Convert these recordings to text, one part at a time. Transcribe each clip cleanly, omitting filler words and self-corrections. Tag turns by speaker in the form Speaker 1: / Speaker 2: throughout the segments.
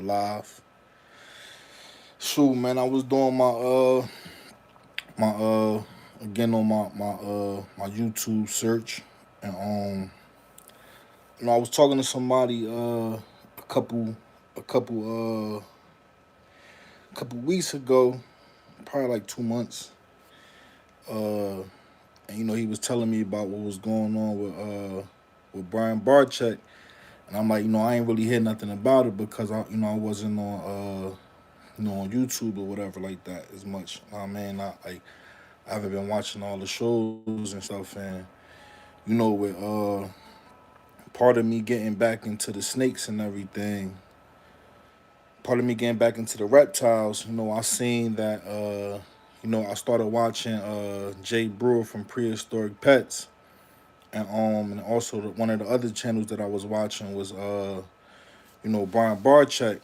Speaker 1: live. Shoot, man, I was doing my again on my YouTube search, and I was talking to somebody a couple a couple couple weeks ago, probably like 2 months. Uh, and he was telling me about what was going on with Brian Barchek, and I'm like, I ain't really hear nothing about it because I wasn't on on YouTube or whatever like that as much. I mean, I haven't been watching all the shows and stuff, and with part of me getting back into the snakes and everything, part of me getting back into the reptiles. I seen that. I started watching Jay Brewer from Prehistoric Pets, and also one of the other channels that I was watching was Brian Barchek.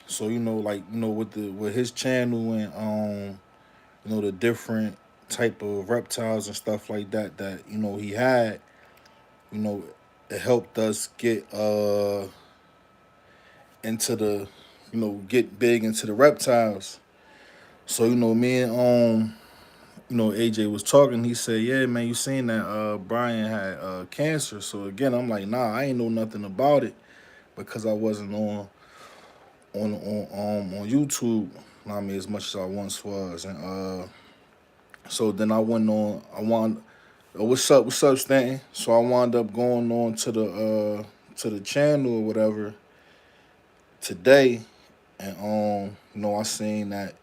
Speaker 1: So like with his channel and the different type of reptiles and stuff like that he had, you know it helped us get into the get big into the reptiles. So me and AJ was talking. He said, "Yeah, man, you seen that Brian had cancer." So again, I'm like, "Nah, I ain't know nothing about it because I wasn't on YouTube. I mean, as much as I once was." And so then I went on. I wound. What's up, Stanton? So I wound up going on to the channel or whatever today, and I seen that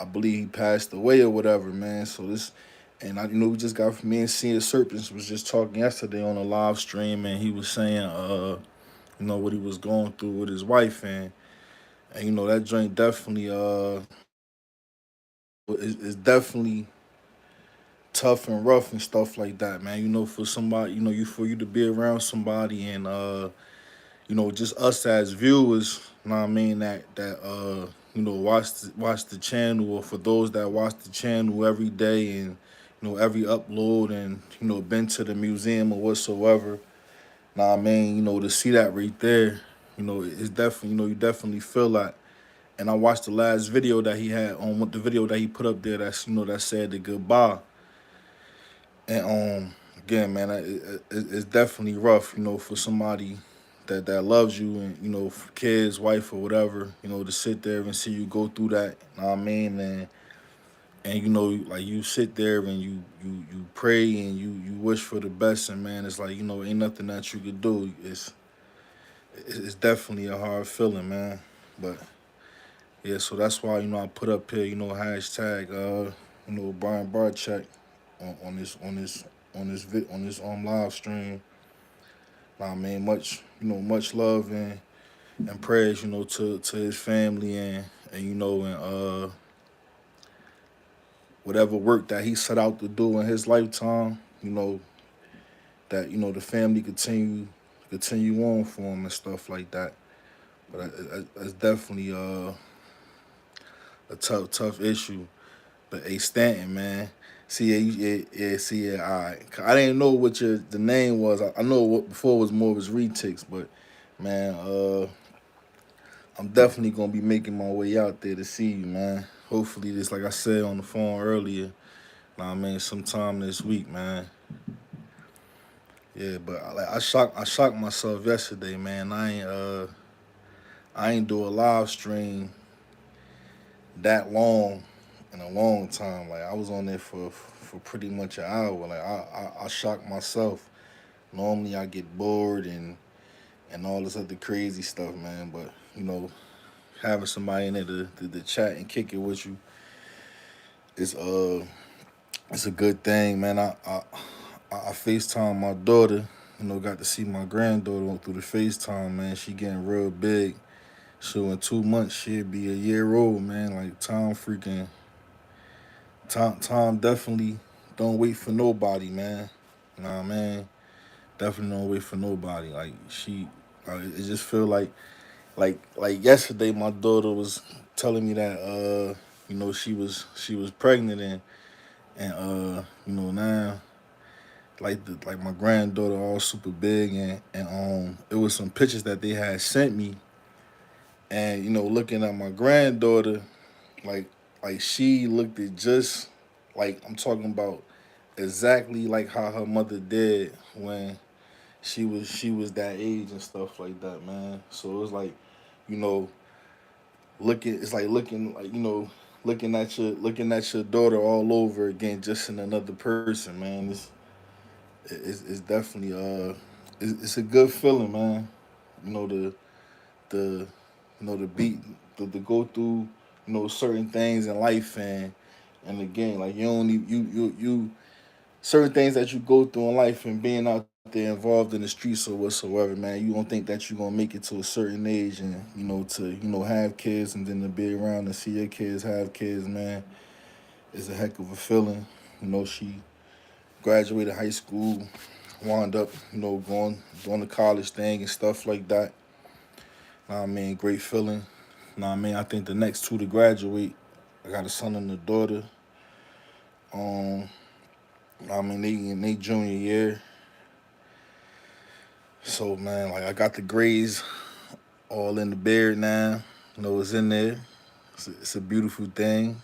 Speaker 1: I believe he passed away or whatever, man. So this, and we just got from me and seeing Serpent was just talking yesterday on a live stream, and he was saying, what he was going through with his wife, and that joint definitely is definitely tough and rough and stuff like that, man. For somebody, for you to be around somebody and just us as viewers, what I mean, that watch the channel, or for those that watch the channel every day and every upload, and been to the museum or whatsoever. I mean, to see that right there, it's definitely you definitely feel that. And I watched the last video that he had on what the video that he put up there, that's that said the goodbye. And again, man, it's definitely rough, for somebody that loves you, and for kids, wife, or whatever, to sit there and see you go through that. You know what I mean? And like, you sit there and you pray and you wish for the best, and man, it's like, ain't nothing that you could do. It's definitely a hard feeling, man. But yeah, so that's why I put up here, hashtag Brian Barchek on this live stream. I mean, much love and prayers, to his family, and whatever work that he set out to do in his lifetime, that the family continue on for him and stuff like that. But it's definitely a tough issue. But A Stanton, man. See, see, yeah, all right. I didn't know what the name was. I know what before was more of his retics, but man, I'm definitely gonna be making my way out there to see you, man. Hopefully, this, like I said on the phone earlier, I mean, sometime this week, man. Yeah, but I shocked myself yesterday, man. I ain't do a live stream that long in a long time. Like, I was on there for pretty much an hour. Like, I shocked myself. Normally I get bored and all this other crazy stuff, man. But having somebody in there to chat and kick it with you is it's a good thing, man. I FaceTime my daughter. Got to see my granddaughter through the FaceTime, man. She getting real big. So in 2 months she'll be a year old, man. Like, time definitely don't wait for nobody, man. Nah, man, definitely don't wait for nobody. Like, it just feel like yesterday my daughter was telling me that she was pregnant, and now like my granddaughter all super big, and it was some pictures that they had sent me, And looking at my granddaughter, like she looked at just like I'm talking about exactly like how her mother did when she was that age and stuff like that, man. So it was like, you know, it's like looking at your daughter all over again, just in another person, man. It's definitely it's a good feeling, man. You know the the beat the go through certain things in life, and again, like you don't need you certain things that you go through in life, and being out there involved in the streets or whatsoever, man, you don't think that you're gonna make it to a certain age, and to have kids, and then to be around and see your kids have kids, man, is a heck of a feeling. She graduated high school, wound up going doing the college thing and stuff like that. Know what I mean, great feeling. Know what I mean, I think the next two to graduate, I got a son and a daughter. Um, I mean, they in their junior year. So man, like I got the grades all in the beard now. It's in there. It's a beautiful thing.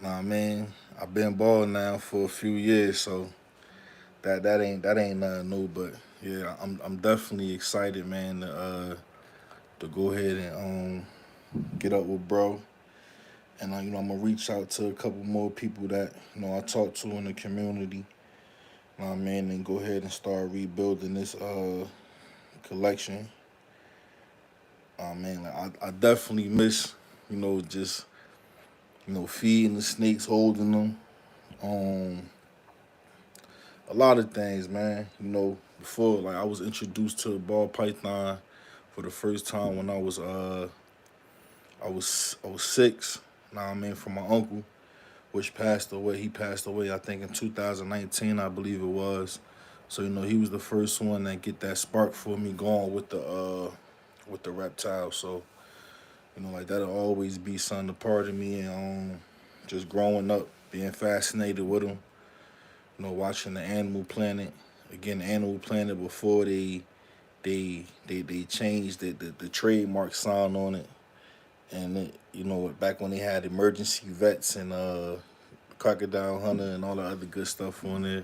Speaker 1: Nah, I mean, I've been balling now for a few years, so that ain't nothing new. But yeah, I'm definitely excited, man, to go ahead and get up with bro. And I'm gonna reach out to a couple more people that I talk to in the community. Know what I mean, and go ahead and start rebuilding this collection. Man, like I definitely miss just feeding the snakes, holding them. Um, a lot of things, man. Before, like, I was introduced to ball python for the first time when I was 6. Know what I mean, from my uncle, which passed away. He passed away, I think, in 2019, I believe it was. So he was the first one that get that spark for me going with the reptile. So like that'll always be something a part of me, and just growing up, being fascinated with them. Watching the Animal Planet. Again, Animal Planet before they changed the trademark sign on it, and back when they had emergency vets and crocodile hunter and all the other good stuff on there.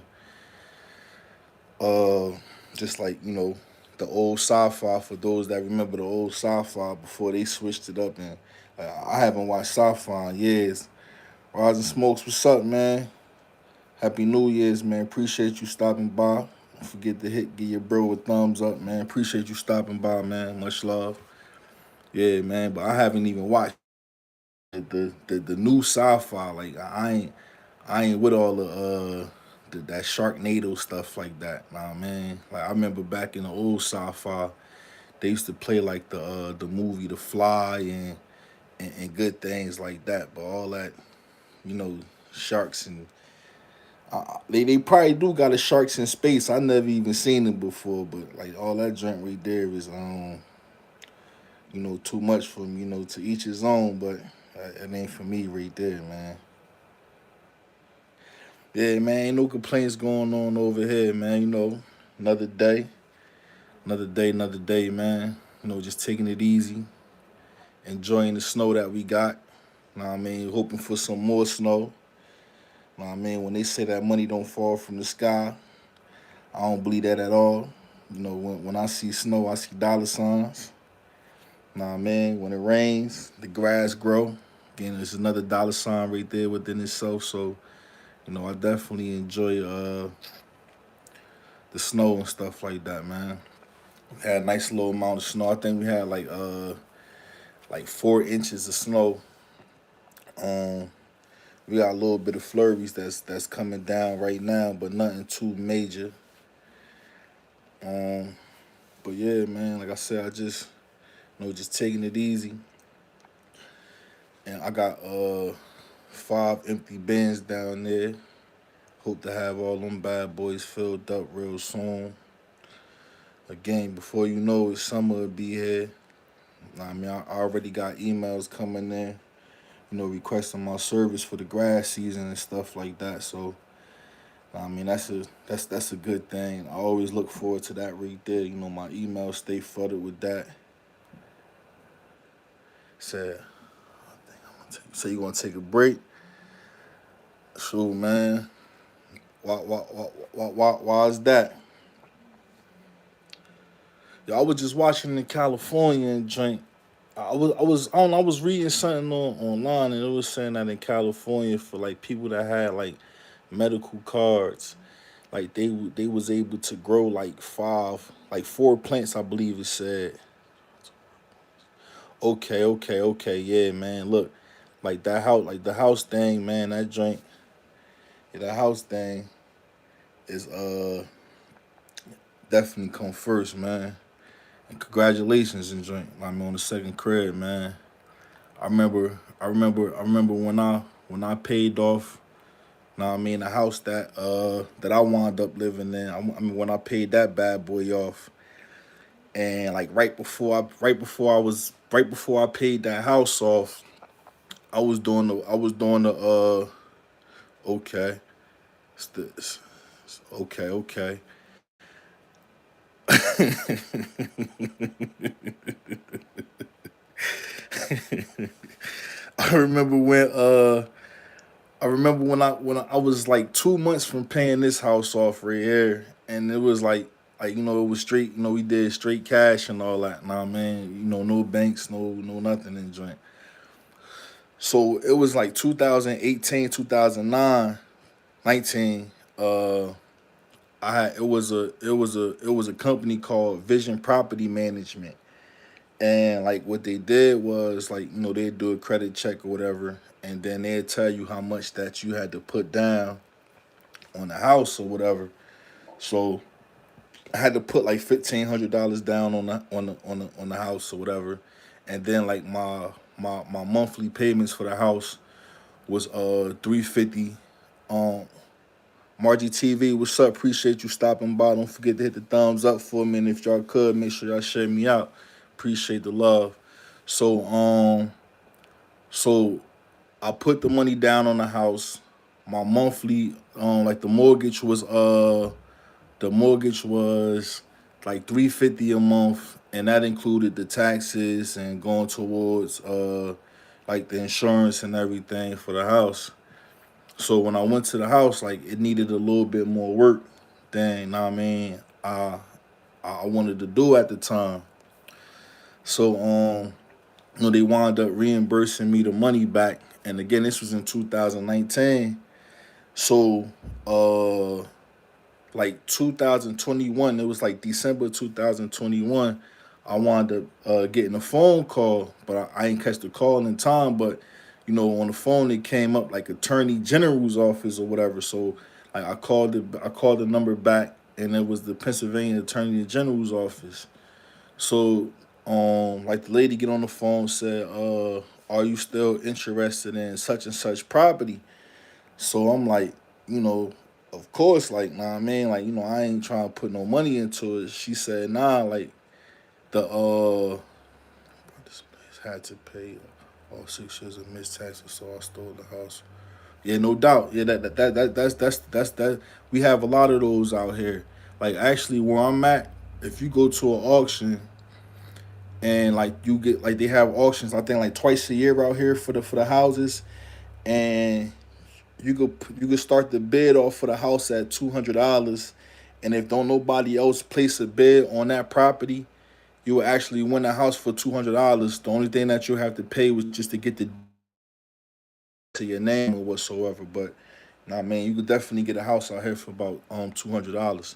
Speaker 1: Uh, just like the old sci-fi, for those that remember the old sci-fi before they switched it up, and I haven't watched sci-fi in years. Rise and Smokes, what's up, man? Happy New Year's, man. Appreciate you stopping by. Don't forget to give your bro a thumbs up, man. Appreciate you stopping by, man. Much love. Yeah, man. But I haven't even watched the new sci-fi. Like I ain't with all that Sharknado stuff like that. Nah, man. Like I remember back in the old sci-fi, they used to play like the movie The Fly, and good things like that. But all that, you know, sharks and they probably do got a sharks in space. I never even seen it before, but like all that joint right there is too much for me. To each his own, but it ain't for me right there, man. Yeah, man, ain't no complaints going on over here, man. Another day, another day, man. Just taking it easy, enjoying the snow that we got. Know what I mean? Hoping for some more snow. Know what I mean? When they say that money don't fall from the sky, I don't believe that at all. When I see snow, I see dollar signs. Know what I mean? When it rains, the grass grow. Again, there's another dollar sign right there within itself. So, I definitely enjoy the snow and stuff like that, man. We had a nice little amount of snow. I think we had like 4 inches of snow. Um, we got a little bit of flurries that's coming down right now, but nothing too major. Um, but yeah, man, like I said, I just just taking it easy, and I got 5 empty bins down there. Hope to have all them bad boys filled up real soon. Again, before you know it, summer will be here. I mean, I already got emails coming in, requesting my service for the grass season and stuff like that. So, I mean, that's a good thing. I always look forward to that right there. My emails stay flooded with that. Said, so you gonna take a break? So man, why is that? Yo, I was just watching in California and drink. I don't know, I was reading something online and it was saying that in California for like people that had like medical cards, like they was able to grow like four plants, I believe it said. Okay, yeah, man. Look, like the house thing, man. That joint, yeah, the house thing is definitely come first, man. And congratulations and joint. I'm on the second crib, man. I remember when I paid off. Know what I mean, the house that I wound up living in. I mean, when I paid that bad boy off, and like right before I paid that house off, I was doing the okay, it's okay. I remember when I was like 2 months from paying this house off right here, and it was like it was straight. We did straight cash and all that. Nah, man, no banks, no nothing in joint. So it was like 2018, 2009, 19. I had it was a company called Vision Property Management, and like what they did was like they'd do a credit check or whatever, and then they'd tell you how much that you had to put down on the house or whatever. So I had to put like $1,500 down on the house or whatever, and then like my monthly payments for the house was 350. Um, Margie TV, what's up? Appreciate you stopping by. Don't forget to hit the thumbs up for me, and if y'all could, make sure y'all share me out. Appreciate the love. So so I put the money down on the house. My monthly like the mortgage was like 350 a month, and that included the taxes and going towards like the insurance and everything for the house. So when I went to the house, like it needed a little bit more work than I mean I wanted to do at the time. So they wound up reimbursing me the money back, and again this was in 2019. So like 2021, it was like December 2021. I wound up getting a phone call, but I ain't catch the call in time. But on the phone it came up like Attorney General's office or whatever. So like I called the number back, and it was the Pennsylvania Attorney General's office. So like the lady get on the phone, said, are you still interested in such and such property? So I'm like, you know, of course, like, nah, man, like, I ain't trying to put no money into it. She said, nah, like, the, this place had to pay all 6 years of missed taxes, so I stole the house. Yeah, no doubt. Yeah, that's that. We have a lot of those out here. Like, actually, where I'm at, if you go to an auction and like you get like they have auctions, I think like twice a year out here for the houses, and you could start the bid off for the house at $200, and if don't nobody else place a bid on that property, you will actually win the house for $200. The only thing that you have to pay was just to get the to your name or whatsoever. But nah, man, you could definitely get a house out here for about $200.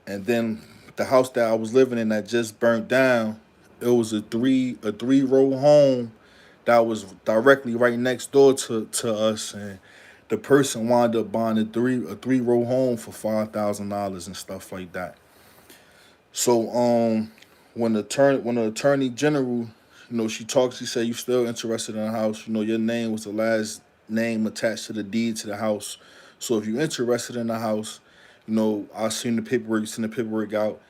Speaker 1: And then the house that I was living in that just burnt down, it was a three row home that was directly right next door to us, and the person wound up buying a three row home for $5,000 and stuff like that. So when the attorney general, she talks, she said, you still interested in the house? Your name was the last name attached to the deed to the house. So if you're interested in the house, I seen the paperwork, send the paperwork out,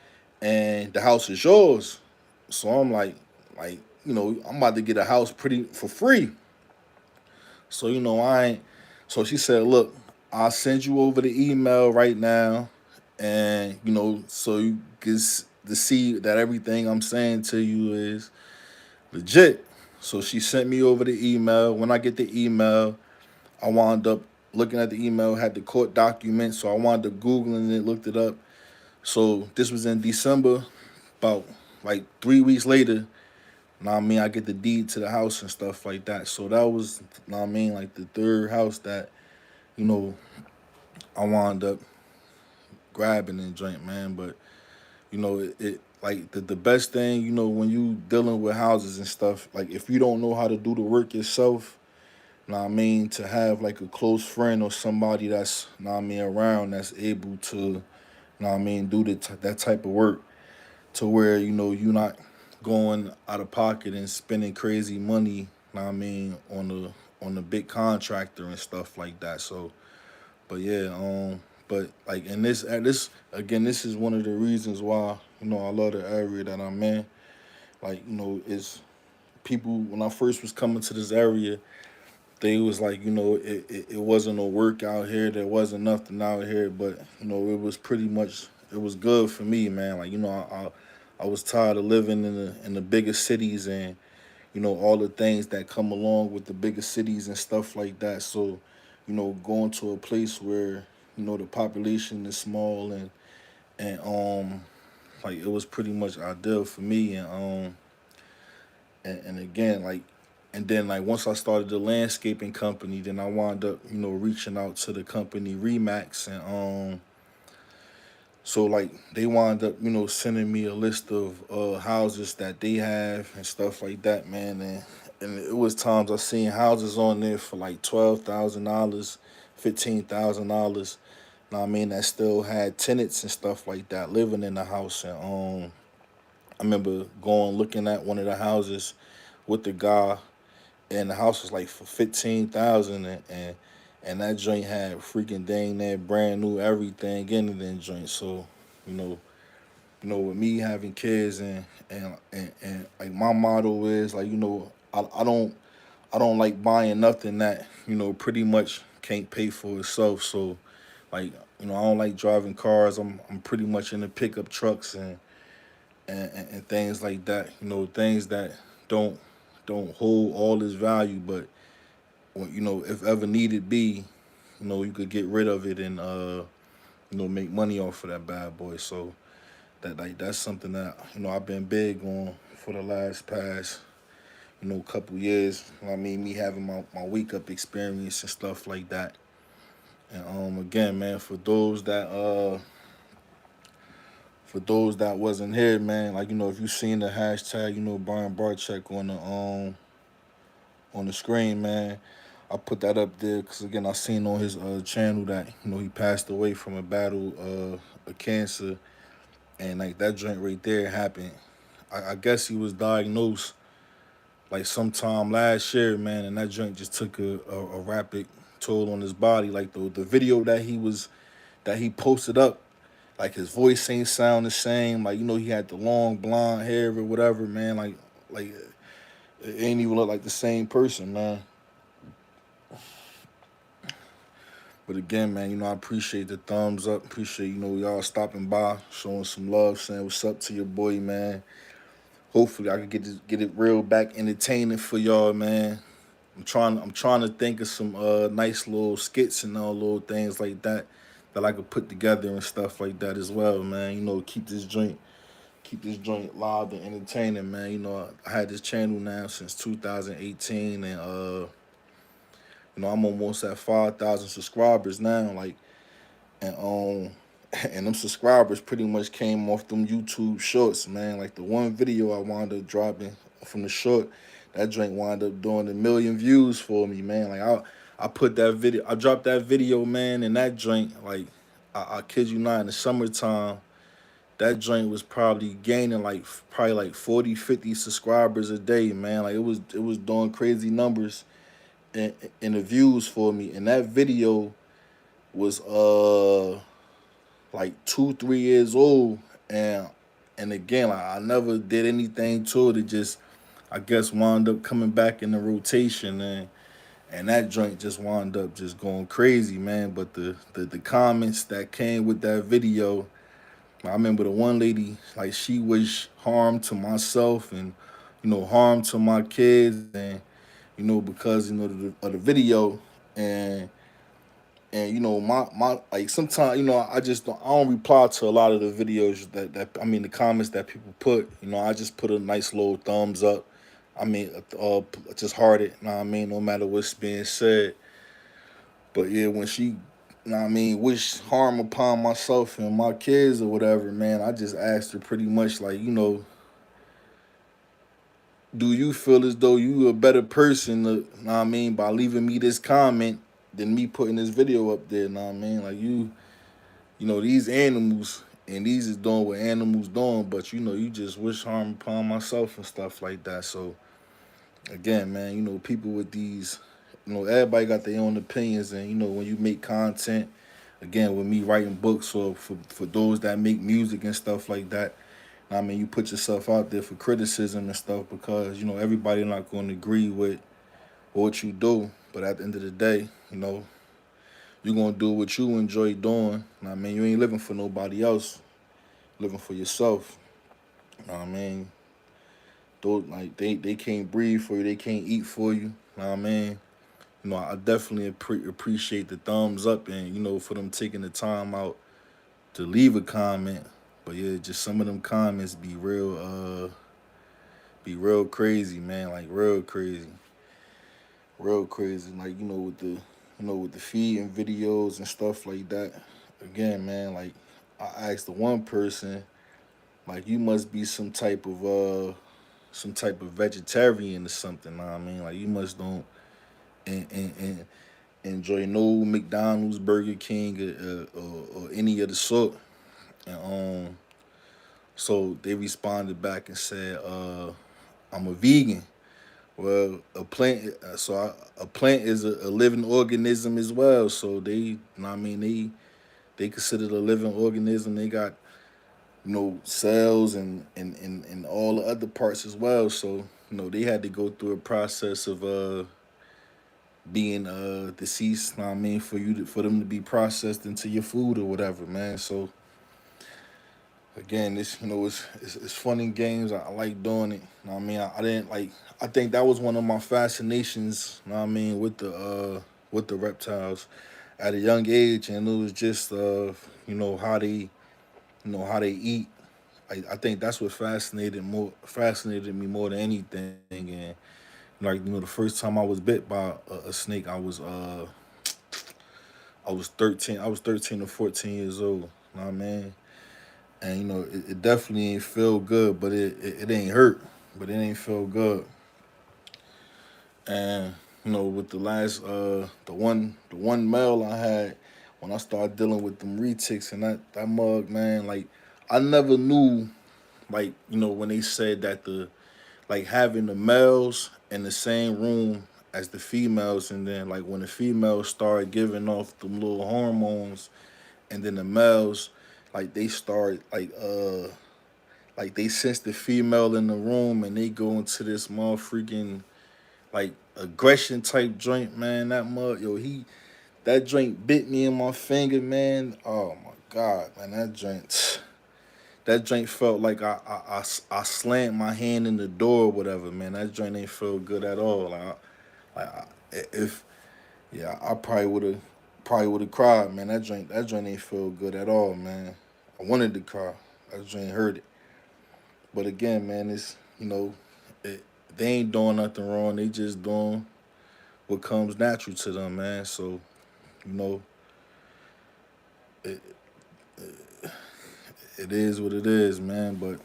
Speaker 1: and the house is yours. So I'm like, I'm about to get a house pretty for free. So I ain't. So she said, look, I'll send you over the email right now, and so you can to see that everything I'm saying to you is legit. So she sent me over the email. When I get the email, I wound up looking at the email, had the court document, so I wound up Googling it, looked it up. So this was in December, about like 3 weeks later. Know what I mean? I get the deed to the house and stuff like that. So that was, know what I mean, like the third house that, you know, I wound up grabbing and joint, man. But, it like the best thing, when you dealing with houses and stuff, like if you don't know how to do the work yourself, know what I mean, to have like a close friend or somebody that's, know what I mean, around that's able to, know what I mean, do that type of work to where, you're not going out of pocket and spending crazy money, know what I mean, on the big contractor and stuff like that. So, but yeah, but like in this at this again, this is one of the reasons why, I love the area that I'm in. Like, is people when I first was coming to this area, they was like, it wasn't no work out here. There wasn't nothing out here, but it was pretty much it was good for me, man. Like, I was tired of living in the bigger cities and all the things that come along with the bigger cities and stuff like that. So, going to a place where the population is small and like it was pretty much ideal for me and again like and then like once I started the landscaping company, then I wound up reaching out to the company Remax and so like they wound up sending me a list of houses that they have and stuff like that, man. And it was times I seen houses on there for like $12,000, $15,000. Know what I mean, that still had tenants and stuff like that living in the house. And I remember going looking at one of the houses with the guy, and the house was like for 15,000, and that joint had freaking dang that brand new everything in it in joint. So, you know, with me having kids and like my motto is like, I don't like buying nothing that, pretty much can't pay for itself. So like, I don't like driving cars. I'm pretty much into pickup trucks and things like that. Things that don't don't hold all this value, but when, if ever needed be, you could get rid of it and make money off of that bad boy. So that's something that I've been big on for the last past couple years. I mean, me having my wake up experience and stuff like that. And again, man, for those that wasn't here, man, like if you seen the hashtag, Brian Barcheck on the screen, man, I put that up there because again, I seen on his channel that he passed away from a battle of cancer, and like that joint right there happened. I guess he was diagnosed like sometime last year, man, and that joint just took a rapid toll on his body. Like the video that he posted up, like his voice ain't sound the same. Like he had the long blonde hair or whatever, man. Like it ain't even look like the same person, man. But again, man, I appreciate the thumbs up. Appreciate y'all stopping by, showing some love, saying what's up to your boy, man. Hopefully, I can get it real back entertaining for y'all, man. I'm trying to think of some nice little skits and all little things like that that I could put together and stuff like that as well, man. Keep this joint live and entertaining, man. I had this channel now since 2018, and I'm almost at 5,000 subscribers now. Like, and and them subscribers pretty much came off them YouTube shorts, man. Like the one video I wound up dropping from the short, that joint wound up doing 1 million views for me, man. Like I dropped that video, man, and that joint, like I kid you not, in the summertime, that joint was probably gaining like probably like 40, 50 subscribers a day, man. Like it was doing crazy numbers in the views for me. And that video was like 2, 3 years old, and again, like I never did anything to it. It just I guess wound up coming back in the rotation, and that joint just wound up just going crazy, man. But the comments that came with that video, I remember the one lady, like she wished harm to myself and harm to my kids, and because of the video, and my like sometimes I don't reply to a lot of the videos that I mean the comments that people put. I just put a nice little thumbs up. I mean, just heart it. I mean, no matter what's being said. But yeah, when she, I mean, wish harm upon myself and my kids or whatever, man, I just asked her pretty much like, do you feel as though you a better person, I mean, by leaving me this comment than me putting this video up there, I mean? Like these animals, and these is doing what animals doing, but you just wish harm upon myself and stuff like that. So again, man, people with these, everybody got their own opinions, and when you make content, again, with me writing books, or for those that make music and stuff like that, I mean, you put yourself out there for criticism and stuff, because everybody not going to agree with what you do, but at the end of the day, you're gonna do what you enjoy doing. I mean, you ain't living for nobody else, living for yourself. I mean, those like they can't breathe for you, they can't eat for you. I mean, I definitely appreciate the thumbs up, and for them taking the time out to leave a comment. But yeah, just some of them comments be real crazy, man. Like real crazy. Like with the feeding videos and stuff like that. Again, man, like I asked the one person, like you must be some type of vegetarian or something. Know what I mean, like you must don't and enjoy no McDonald's, Burger King, or any of the sort. And so they responded back and said, "I'm a vegan." Well, a plant is a living organism as well. So I mean, they consider a living organism. They got cells and all the other parts as well. So they had to go through a process of being deceased. Know what I mean, for them to be processed into your food or whatever, man. So again, this it's fun in games. I like doing it. Know what I mean, I didn't like. I think that was one of my fascinations. Know what I mean, with the reptiles at a young age, and it was just how how they eat. I think that's what fascinated me more than anything. And like the first time I was bit by a snake, I was 13. I was 13 or 14 years old. Know what I mean? And it definitely ain't feel good, but it ain't hurt, but it ain't feel good. And with the one male I had, when I started dealing with them retics and that mug, man, like I never knew, like when they said that the like having the males in the same room as the females, and then like when the females started giving off them little hormones, and then the males, like they start like they sense the female in the room, and they go into this motherfucking like aggression type joint, man. That mug, yo, that joint bit me in my finger, man. Oh my god, man, that joint felt like I slammed my hand in the door or whatever, man. That joint ain't feel good at all. If yeah, I probably would have cried, man. That joint ain't feel good at all, man. I wanted to cry. That joint hurt it. But again, man, it's it, they ain't doing nothing wrong. They just doing what comes natural to them, man. So you know, it, it is what it is, man. But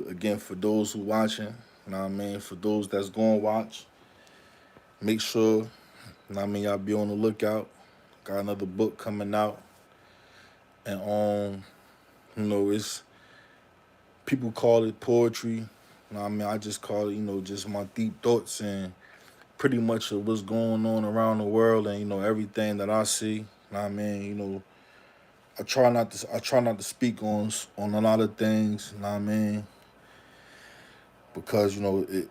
Speaker 1: again, for those who watching, you know what I mean. For those that's going to watch, make sure, you know what I mean, y'all be on the lookout. Got another book coming out, and it's people call it poetry. You know what I mean, I just call it, just my deep thoughts and pretty much of what's going on around the world, and everything that I see. You know what I mean, I try not to speak on a lot of things. You know what I mean, because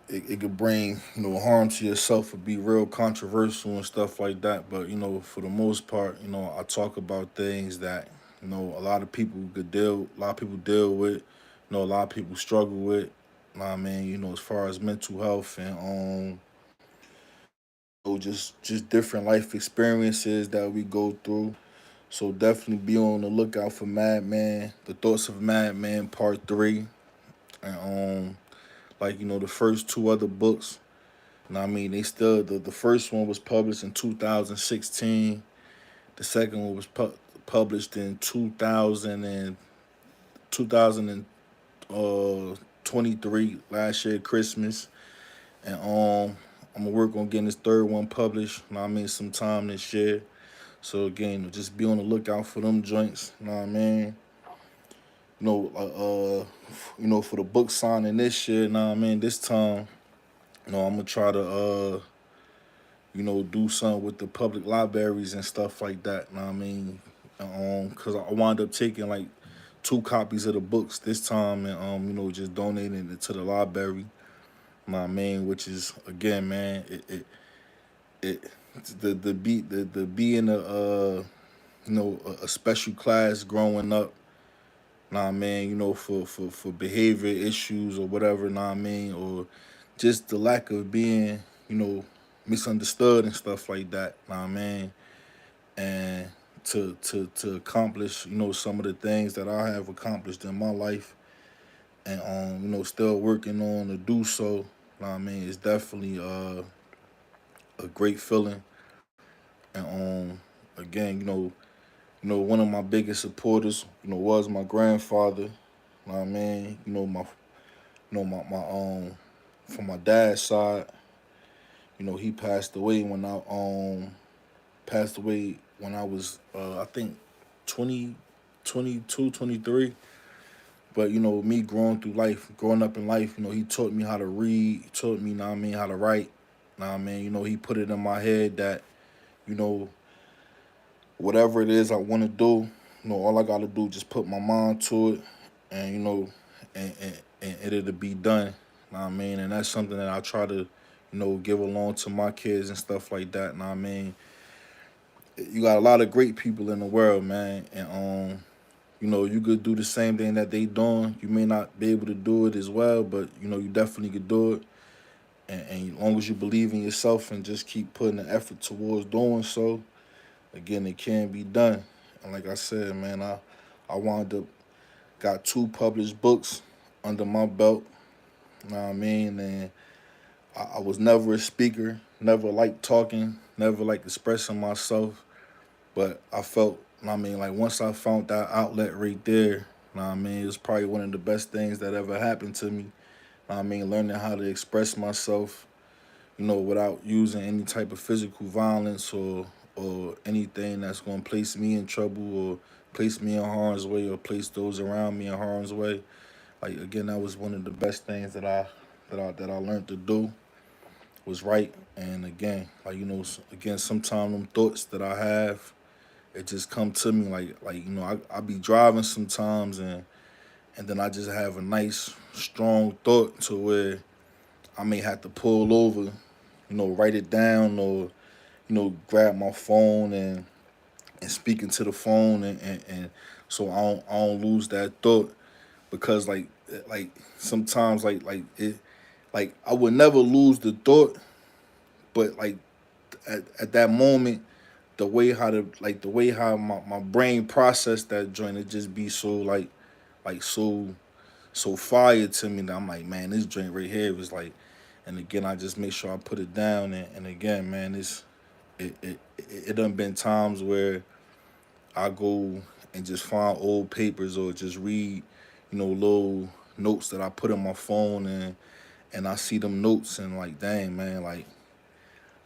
Speaker 1: it could bring harm to yourself or be real controversial and stuff like that. But for the most part, I talk about things that a lot of people deal with, a lot of people struggle with. Nah, man, as far as mental health and just different life experiences that we go through. So definitely be on the lookout for Madman, The Thoughts of Madman Part 3. And like the first two other books. They still the first one was published in 2016. The second one was published in 2023, last year Christmas. And I'm gonna work on getting this third one published. Sometime this year. So again, just be on the lookout for them joints. You know what I mean? You know, for the book signing this year. You know what I mean? This time, I'm gonna try to do something with the public libraries and stuff like that. You know what I mean? Cause I wound up taking like 2 copies of the books this time and just donating it to the library. My man, which is again, man, it the being a special class growing up. For behavior issues or whatever. Or just the lack of being you know misunderstood and stuff like that. And to accomplish some of the things that I have accomplished in my life and still working on to do so. It's definitely a great feeling. And again, one of my biggest supporters, was my grandfather. My from my dad's side, he passed away when I was I think 20, 22, 23. But me growing up in life, he taught me how to read, he taught me, how to write. He put it in my head that, you know, whatever it is I want to do, all I got to do just put my mind to it, and and it'll be done. And that's something that I try to, give along to my kids and stuff like that. You got a lot of great people in the world, man, and you could do the same thing that they doing. You may not be able to do it as well, but you definitely could do it. And as long as you believe in yourself and just keep putting the effort towards doing so, again, it can be done. And like I said, man, I wound up got 2 published books under my belt. And I was never a speaker, never liked talking, never liked expressing myself. But I felt, like once I found that outlet right there, it was probably one of the best things that ever happened to me. Learning how to express myself, without using any type of physical violence or anything that's going to place me in trouble or place me in harm's way or place those around me in harm's way. Like again, that was one of the best things that I learned to do was right. And again, like again, sometimes them thoughts that I have, it just come to me I be driving sometimes and then I just have a nice strong thought to where I may have to pull over, write it down or grab my phone and speak into the phone and so I don't lose that thought because like sometimes like it like I would never lose the thought, but like at that moment the way how my brain processed that joint, it just be so like so fire to me that I'm like, man, this joint right here was like, and again I just make sure I put it down and again, man, it done been times where I go and just find old papers or just read, little notes that I put in my phone and I see them notes and like, dang man, like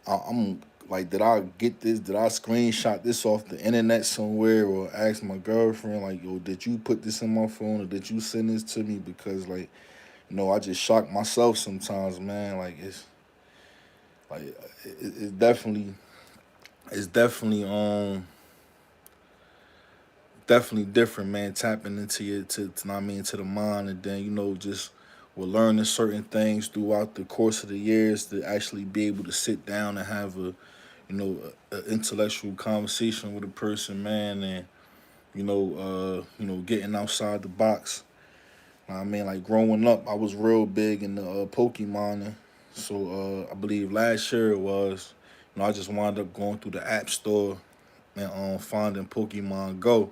Speaker 1: I'm like, did I get this? Did I screenshot this off the internet somewhere or ask my girlfriend like, yo, did you put this in my phone or did you send this to me? Because like, I just shock myself sometimes, man. Like like it it's definitely different, man. Tapping into your to know what I mean to the mind, and then just we're learning certain things throughout the course of the years to actually be able to sit down and have a intellectual conversation with a person, man, and getting outside the box Know what I mean, like growing up, I was real big in the Pokemon. So I believe last year it was. I just wound up going through the app store and finding Pokemon Go.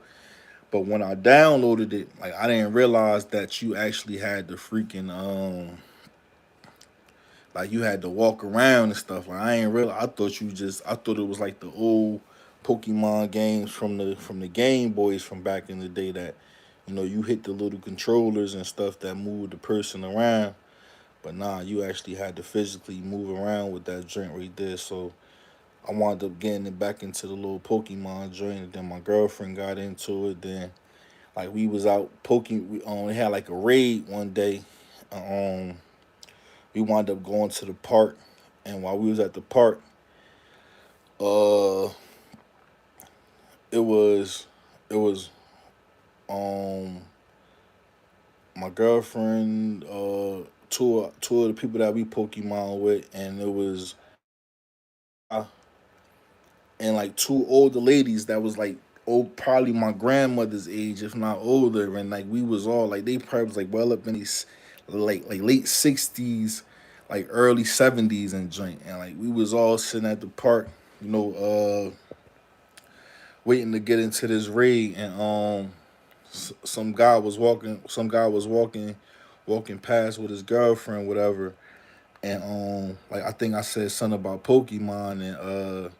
Speaker 1: But when I downloaded it, like I didn't realize that you actually had the freaking like you had to walk around and stuff. Like I ain't real. I thought it was like the old Pokemon games from the Game Boys from back in the day that you hit the little controllers and stuff that moved the person around. But nah, you actually had to physically move around with that joint right there. So I wound up getting it back into the little Pokemon joint, and then my girlfriend got into it. Then like we was out poking. We had like a raid one day. Um, we wound up going to the park, and while we was at the park, uh, it was it was um my girlfriend, two of the people that we Pokemon with, and it was uh, and like two older ladies that was like old, probably my grandmother's age, if not older, and like we was all like they probably was like well up in these like late 60s, like early 70s and joint, and like we was all sitting at the park, you know, waiting to get into this raid, and some guy was walking past with his girlfriend, whatever, and like I think I said something about Pokemon,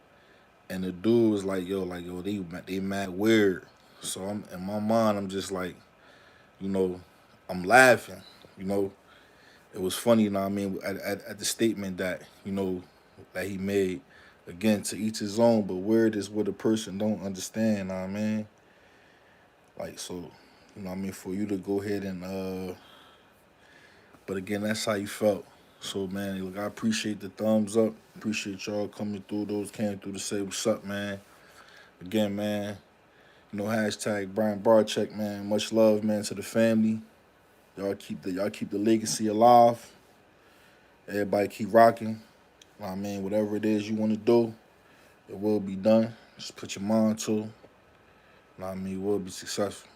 Speaker 1: and the dude was like yo, they mad weird. So I'm in my mind, I'm just like, you know, I'm laughing. You know, it was funny. You know what I mean? At the statement that that he made. Again, to each his own. But weird is what a person don't understand. You know what I mean? Like so, you know what I mean? For you to go ahead and but again, that's how you felt. So man, look, I appreciate the thumbs up. Appreciate y'all coming through. Those came through to say what's up, man. Again, man. Hashtag Brian Barcheck, man. Much love, man, to the family. Y'all keep the legacy alive. Everybody keep rocking. I mean, whatever it is you want to do, it will be done. Just put your mind to it. I mean, you will be successful.